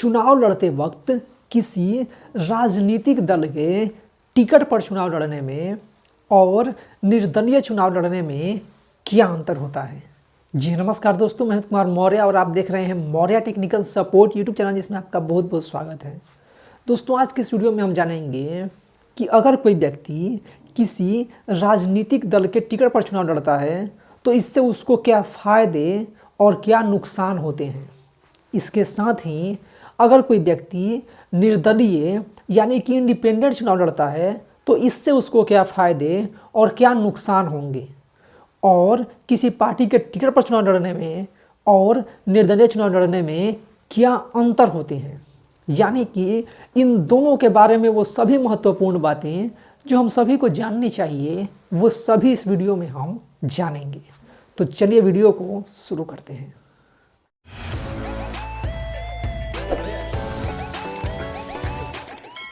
चुनाव लड़ते वक्त किसी राजनीतिक दल के टिकट पर चुनाव लड़ने में और निर्दलीय चुनाव लड़ने में क्या अंतर होता है। जी नमस्कार दोस्तों, मैं कुमार मौर्य और आप देख रहे हैं Maurya technical support YouTube channel, जिसमें आपका बहुत बहुत स्वागत है। दोस्तों, आज के इस वीडियो में हम जानेंगे कि अगर कोई व्यक्ति किसी राजनीतिक दल के टिकट पर चुनाव लड़ता है तो इससे उसको क्या फ़ायदे और क्या नुकसान होते हैं। इसके साथ ही अगर कोई व्यक्ति निर्दलीय यानी कि इंडिपेंडेंट चुनाव लड़ता है तो इससे उसको क्या फ़ायदे और क्या नुकसान होंगे, और किसी पार्टी के टिकट पर चुनाव लड़ने में और निर्दलीय चुनाव लड़ने में क्या अंतर होते हैं। यानी कि इन दोनों के बारे में वो सभी महत्वपूर्ण बातें जो हम सभी को जाननी चाहिए, वो सभी इस वीडियो में हम जानेंगे। तो चलिए वीडियो को शुरू करते हैं।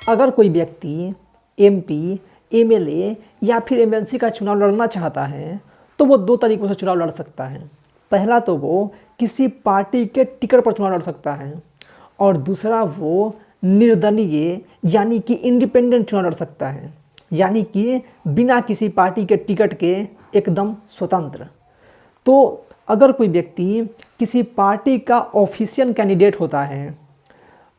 अगर कोई व्यक्ति एमपी, एमएलए या फिर एमएलसी का चुनाव लड़ना चाहता है तो वो दो तरीक़ों से चुनाव लड़ सकता है। पहला तो वो किसी पार्टी के टिकट पर चुनाव लड़ सकता है और दूसरा वो निर्दलीय यानी कि इंडिपेंडेंट चुनाव लड़ सकता है, यानी कि बिना किसी पार्टी के टिकट के एकदम स्वतंत्र। तो अगर कोई व्यक्ति किसी पार्टी का ऑफिशियल कैंडिडेट होता है,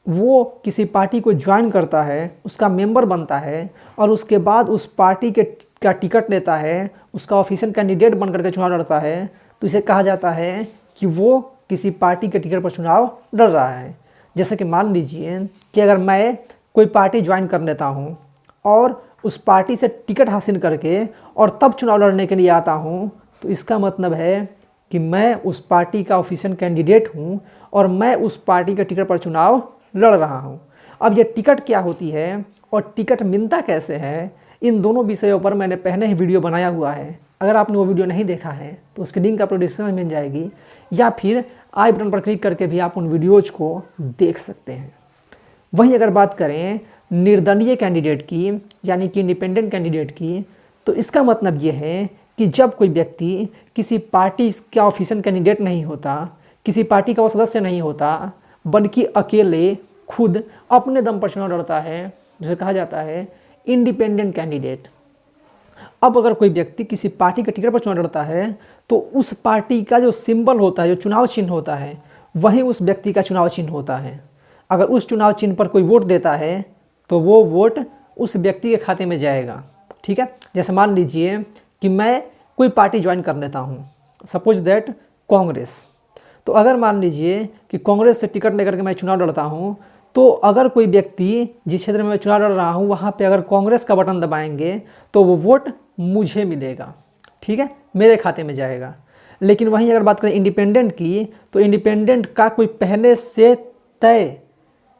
वो किसी पार्टी को ज्वाइन करता है, उसका मेंबर बनता है और उसके बाद उस पार्टी का टिकट लेता है, उसका ऑफिशियल कैंडिडेट बन करके चुनाव लड़ता है, तो इसे कहा जाता है कि वो किसी पार्टी के टिकट पर चुनाव लड़ रहा है। जैसे कि मान लीजिए कि अगर मैं कोई पार्टी ज्वाइन कर लेता हूँ और उस पार्टी से टिकट हासिल करके और तब चुनाव लड़ने के लिए आता हूँ, तो इसका मतलब है कि मैं उस पार्टी का ऑफिशियल कैंडिडेट हूँ और मैं उस पार्टी के टिकट पर चुनाव लड़ रहा हूँ। अब ये टिकट क्या होती है और टिकट मिलता कैसे है, इन दोनों विषयों पर मैंने पहले ही वीडियो बनाया हुआ है। अगर आपने वो वीडियो नहीं देखा है तो उसकी लिंक आपको डिस्क्रिप्शन में मिल जाएगी, या फिर आई बटन पर क्लिक करके भी आप उन वीडियोज़ को देख सकते हैं। वहीं अगर बात करें निर्दलीय कैंडिडेट की यानी कि इंडिपेंडेंट कैंडिडेट की, तो इसका मतलब ये है कि जब कोई व्यक्ति किसी पार्टी का ऑफिशियल कैंडिडेट नहीं होता, किसी पार्टी का वो सदस्य नहीं होता, बल्कि अकेले खुद अपने दम पर चुनाव लड़ता है, जिसे कहा जाता है इंडिपेंडेंट कैंडिडेट। अब अगर कोई व्यक्ति किसी पार्टी के टिकट पर चुनाव लड़ता है तो उस पार्टी का जो सिंबल होता है, जो चुनाव चिन्ह होता है, वही उस व्यक्ति का चुनाव चिन्ह होता है। अगर उस चुनाव चिन्ह पर कोई वोट देता है तो वो वोट उस व्यक्ति के खाते में जाएगा। ठीक है, जैसे मान लीजिए कि मैं कोई पार्टी ज्वाइन कर लेता हूँ, सपोज दैट कांग्रेस। तो अगर मान लीजिए कि कांग्रेस से टिकट लेकर के मैं चुनाव लड़ता हूँ, तो अगर कोई व्यक्ति जिस क्षेत्र में मैं चुनाव लड़ रहा हूँ वहाँ पे अगर कांग्रेस का बटन दबाएंगे तो वो वोट मुझे मिलेगा। ठीक है, मेरे खाते में जाएगा। लेकिन वहीं अगर बात करें इंडिपेंडेंट की, तो इंडिपेंडेंट का कोई पहले से तय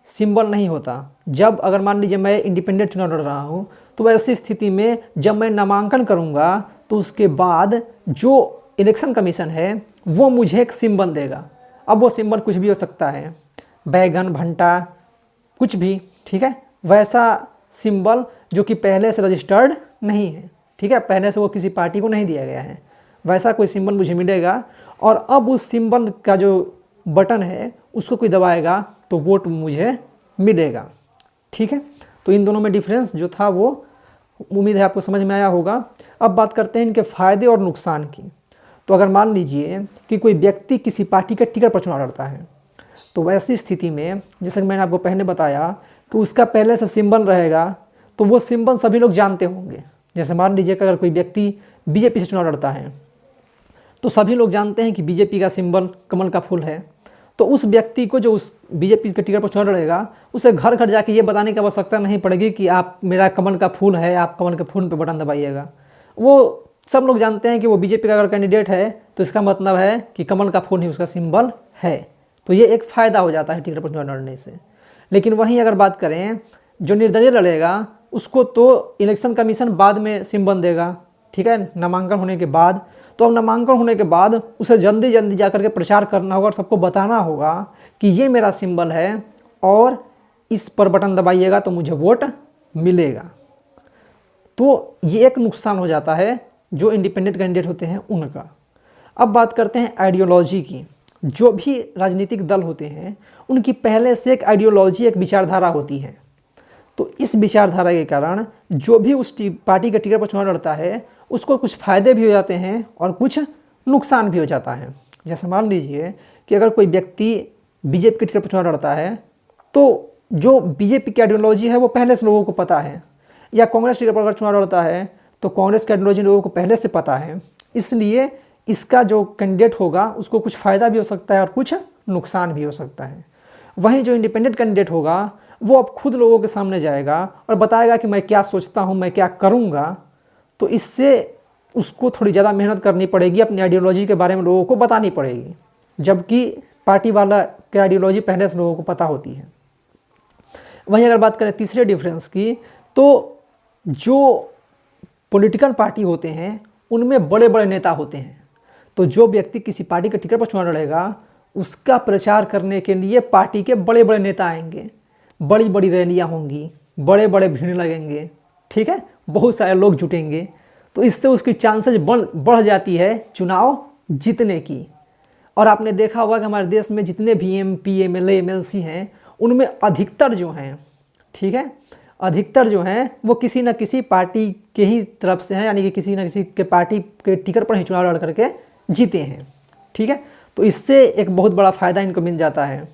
सिंबल नहीं होता। जब अगर मान लीजिए मैं इंडिपेंडेंट चुनाव लड़ रहा हूँ तो ऐसी स्थिति में जब मैं नामांकन करूँगा तो उसके बाद जो इलेक्शन कमीशन है वो मुझे एक सिंबल देगा। अब वो सिंबल कुछ भी हो सकता है, बैगन, भंटा, कुछ भी। ठीक है, वैसा सिंबल जो कि पहले से रजिस्टर्ड नहीं है। ठीक है, पहले से वो किसी पार्टी को नहीं दिया गया है, वैसा कोई सिंबल मुझे मिलेगा। और अब उस सिंबल का जो बटन है उसको कोई दबाएगा तो वोट मुझे मिलेगा। ठीक है, तो इन दोनों में डिफरेंस जो था वो उम्मीद है आपको समझ में आया होगा। अब बात करते हैं इनके फ़ायदे और नुकसान की। तो अगर मान लीजिए कि कोई व्यक्ति किसी पार्टी के टिकट पर चुनाव लड़ता है, तो वैसी स्थिति में जैसे कि मैंने आपको पहले बताया कि उसका पहले से सिंबल रहेगा, तो वो सिंबल सभी लोग जानते होंगे। जैसे मान लीजिए कि अगर कोई व्यक्ति बीजेपी से चुनाव लड़ता है तो सभी लोग जानते हैं कि बीजेपी का सिंबल कमल का फूल है। तो उस व्यक्ति को जो उस बीजेपी के टिकट पर चुनाव लड़ेगा, उसे घर घर जाके ये बताने की आवश्यकता नहीं पड़ेगी कि आप मेरा कमल का फूल है, आप कमल के फूल पर बटन दबाइएगा। वो सब लोग जानते हैं कि वो बीजेपी का अगर कैंडिडेट है तो इसका मतलब है कि कमल का फूल ही उसका सिंबल है। तो ये एक फ़ायदा हो जाता है टिकट पर चुनाव लड़ने से। लेकिन वहीं अगर बात करें जो निर्दलीय लड़ेगा, उसको तो इलेक्शन कमीशन बाद में सिंबल देगा। ठीक है, नामांकन होने के बाद। तो अब नामांकन होने के बाद उसे जल्दी जल्दी जा कर के प्रचार करना होगा और सबको बताना होगा कि ये मेरा सिंबल है और इस पर बटन दबाइएगा तो मुझे वोट मिलेगा। तो ये एक नुकसान हो जाता है जो इंडिपेंडेंट कैंडिडेट होते हैं उनका। अब बात करते हैं आइडियोलॉजी की। जो भी राजनीतिक दल होते हैं उनकी पहले से एक आइडियोलॉजी, एक विचारधारा होती है। तो इस विचारधारा के कारण जो भी उस पार्टी के टिकट पर चुनाव लड़ता है उसको कुछ फ़ायदे भी हो जाते हैं और कुछ नुकसान भी हो जाता है। जैसे मान लीजिए कि अगर कोई व्यक्ति बीजेपी के टिकट पर चुनाव लड़ता है तो जो बीजेपी की आइडियोलॉजी है वो पहले से लोगों को पता है, या कांग्रेस टिकट पर अगर चुनाव लड़ता है तो कांग्रेस की आइडियोलॉजी लोगों को पहले से पता है, इसलिए इसका जो कैंडिडेट होगा उसको कुछ फ़ायदा भी हो सकता है और कुछ नुकसान भी हो सकता है। वहीं जो इंडिपेंडेंट कैंडिडेट होगा वो अब खुद लोगों के सामने जाएगा और बताएगा कि मैं क्या सोचता हूँ, मैं क्या करूँगा। तो इससे उसको थोड़ी ज़्यादा मेहनत करनी पड़ेगी, अपनी आइडियोलॉजी के बारे में लोगों को बतानी पड़ेगी, जबकि पार्टी वाला की आइडियोलॉजी पहले से लोगों को पता होती है। वहीं अगर बात करें तीसरे डिफरेंस की, तो जो पॉलिटिकल पार्टी होते हैं उनमें बड़े बड़े नेता होते हैं। तो जो व्यक्ति किसी पार्टी के टिकट पर चुनाव लड़ेगा उसका प्रचार करने के लिए पार्टी के बड़े बड़े नेता आएंगे, बड़ी बड़ी रैलियां होंगी, बड़े बड़े भीड़ लगेंगे, ठीक है, बहुत सारे लोग जुटेंगे। तो इससे उसकी चांसेस बढ़ जाती है चुनाव जीतने की। और आपने देखा होगा कि हमारे देश में जितने भी MP, MLA, MLC हैं उनमें अधिकतर जो हैं, ठीक है, अधिकतर जो हैं वो किसी न किसी पार्टी के ही तरफ से हैं, यानी कि किसी न किसी के पार्टी के टिकट पर ही चुनाव लड़ करके जीते हैं, ठीक है। तो इससे एक बहुत बड़ा फ़ायदा इनको मिल जाता है।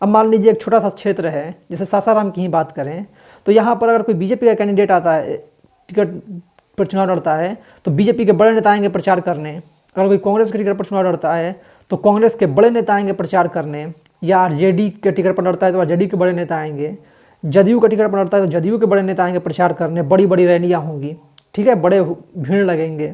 अब मान लीजिए एक छोटा सा क्षेत्र है, जैसे सासाराम की ही बात करें, तो यहाँ पर अगर कोई बीजेपी का कैंडिडेट आता है, टिकट पर चुनाव लड़ता है, तो बीजेपी के बड़े नेता आएंगे प्रचार करने। अगर कोई कांग्रेस के टिकट पर चुनाव लड़ता है तो कांग्रेस के बड़े नेता आएंगे प्रचार करने, या RJD के टिकट पर लड़ता है तो RJD के बड़े नेता आएंगे, जदयू का टिकट पर लड़ता है तो जदयू के बड़े नेता आएंगे प्रचार करने, बड़ी बड़ी रैलियाँ होंगी, ठीक है, बड़े भीड़ लगेंगे,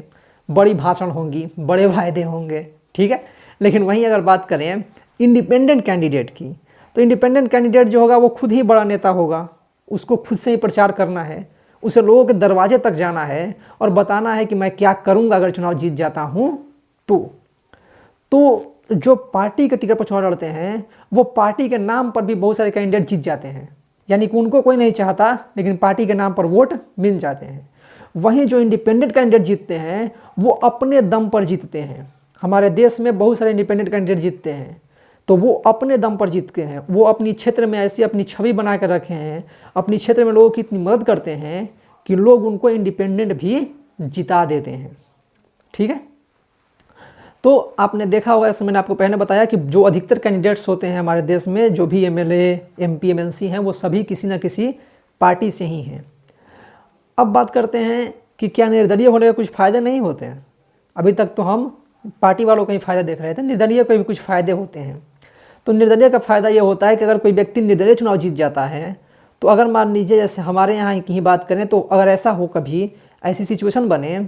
बड़ी भाषण होंगी, बड़े वायदे होंगे, ठीक है। लेकिन वहीं अगर बात करें इंडिपेंडेंट कैंडिडेट की, तो इंडिपेंडेंट कैंडिडेट जो होगा वो खुद ही बड़ा नेता होगा, उसको खुद से ही प्रचार करना है, उसे लोगों के दरवाजे तक जाना है और बताना है कि मैं क्या करूंगा अगर चुनाव जीत जाता हूं तो जो पार्टी के टिकट पर चुनाव लड़ते हैं वो पार्टी के नाम पर भी बहुत सारे कैंडिडेट जीत जाते हैं, यानी कि उनको कोई नहीं चाहता लेकिन पार्टी के नाम पर वोट मिल जाते हैं। वहीं जो इंडिपेंडेंट कैंडिडेट जीतते हैं वो अपने दम पर जीतते हैं। हमारे देश में बहुत सारे इंडिपेंडेंट कैंडिडेट जीतते हैं, तो वो अपने दम पर जीतते हैं, वो अपनी क्षेत्र में ऐसी अपनी छवि बना कर रखे हैं, अपनी क्षेत्र में लोगों की इतनी मदद करते हैं कि लोग उनको इंडिपेंडेंट भी जिता देते हैं, ठीक है। तो आपने देखा होगा, जैसे मैंने आपको पहले बताया कि जो अधिकतर कैंडिडेट्स होते हैं हमारे देश में, जो भी MLA, MP, MLC हैं, वो सभी किसी न किसी पार्टी से ही हैं। अब बात करते हैं कि क्या निर्दलीय होने के कुछ फ़ायदे नहीं होते हैं। अभी तक तो हम पार्टी वालों का ही फ़ायदा देख रहे थे, निर्दलीय के भी कुछ फ़ायदे होते हैं। तो निर्दलीय का फ़ायदा ये होता है कि अगर कोई व्यक्ति निर्दलीय चुनाव जीत जाता है, तो अगर मान लीजिए जैसे हमारे यहाँ की ही बात करें, तो अगर ऐसा हो, कभी ऐसी सिचुएशन बने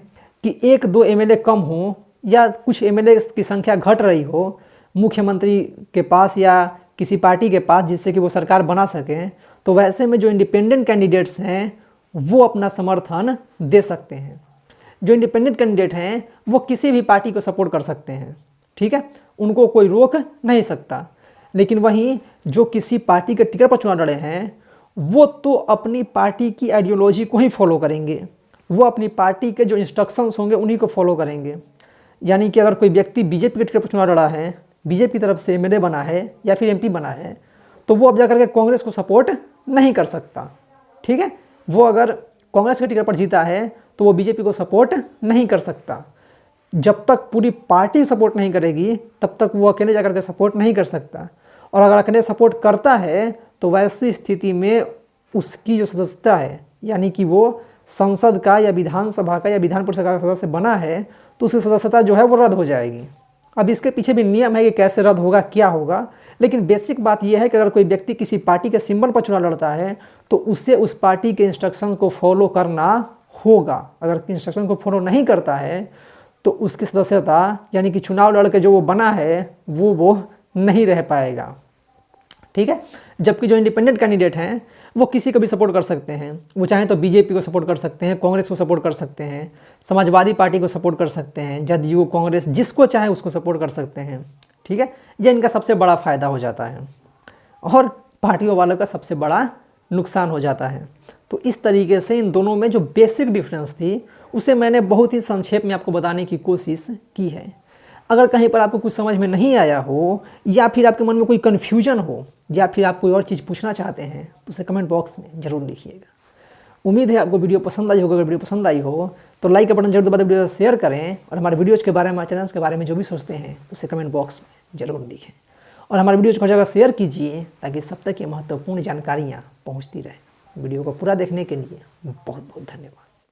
कि 1-2 MLA कम हो या कुछ MLA की संख्या घट रही हो मुख्यमंत्री के पास या किसी पार्टी के पास, जिससे कि वो सरकार बना सकें, तो वैसे में जो इंडिपेंडेंट कैंडिडेट्स हैं वो अपना समर्थन दे सकते हैं। जो इंडिपेंडेंट कैंडिडेट हैं वो किसी भी पार्टी को सपोर्ट कर सकते हैं, ठीक है, उनको कोई रोक नहीं सकता। लेकिन वहीं जो किसी पार्टी के टिकट पर चुनाव लड़े हैं वो तो अपनी पार्टी की आइडियोलॉजी को ही फॉलो करेंगे, वो अपनी पार्टी के जो इंस्ट्रक्शंस होंगे उन्हीं को फॉलो करेंगे। यानी कि अगर कोई व्यक्ति बीजेपी के टिकट पर चुनाव लड़ा है, बीजेपी की तरफ से MLA बना है या फिर MP बना है, तो वो अब जा करके कांग्रेस को सपोर्ट नहीं कर सकता, ठीक है। वो अगर कांग्रेस के टिकट पर जीता है तो वो बीजेपी को सपोर्ट नहीं कर सकता। जब तक पूरी पार्टी सपोर्ट नहीं करेगी तब तक वो अकेले जाकर के सपोर्ट नहीं कर सकता। और अगर अकेले सपोर्ट करता है तो वैसी स्थिति में उसकी जो सदस्यता है, यानी कि वो संसद का या विधानसभा का या विधान परिषद का सदस्य बना है, तो उसकी सदस्यता जो है वो रद्द हो जाएगी। अब इसके पीछे भी नियम है कि कैसे रद्द होगा, क्या होगा, लेकिन बेसिक बात यह है कि अगर कोई व्यक्ति किसी पार्टी के सिंबल पर चुनाव लड़ता है तो उससे उस पार्टी के इंस्ट्रक्शन को फॉलो करना होगा। अगर इंस्ट्रक्शन को फॉलो नहीं करता है तो उसकी सदस्यता, यानी कि चुनाव लड़ के जो वो बना है वो नहीं रह पाएगा, ठीक है। जबकि जो इंडिपेंडेंट कैंडिडेट हैं वो किसी को भी सपोर्ट कर सकते हैं, वो चाहें तो बीजेपी को सपोर्ट कर सकते हैं, कांग्रेस को सपोर्ट कर सकते हैं, समाजवादी पार्टी को सपोर्ट कर सकते हैं, जदयू, कांग्रेस, जिसको चाहे उसको सपोर्ट कर सकते हैं, ठीक है। यह इनका सबसे बड़ा फ़ायदा हो जाता है और पार्टियों वालों का सबसे बड़ा नुकसान हो जाता है। तो इस तरीके से इन दोनों में जो बेसिक डिफरेंस थी उसे मैंने बहुत ही संक्षेप में आपको बताने की कोशिश की है। अगर कहीं पर आपको कुछ समझ में नहीं आया हो या फिर आपके मन में कोई कन्फ्यूजन हो या फिर आप कोई और चीज़ पूछना चाहते हैं तो उसे कमेंट बॉक्स में ज़रूर लिखिएगा। उम्मीद है आपको वीडियो पसंद आई होगा। अगर वीडियो पसंद आई हो तो लाइक का बटन जरूर दबा दें, वीडियो शेयर करें और हमारे वीडियोज़ के बारे में, हमारे चैनल्स के बारे में जो भी सोचते हैं उसे कमेंट बॉक्स में ज़रूर लिखें और हमारे वीडियोज़ को हर जगह शेयर कीजिए ताकि सब तक ये महत्वपूर्ण जानकारियाँ पहुँचती रहें। वीडियो को पूरा देखने के लिए बहुत बहुत धन्यवाद।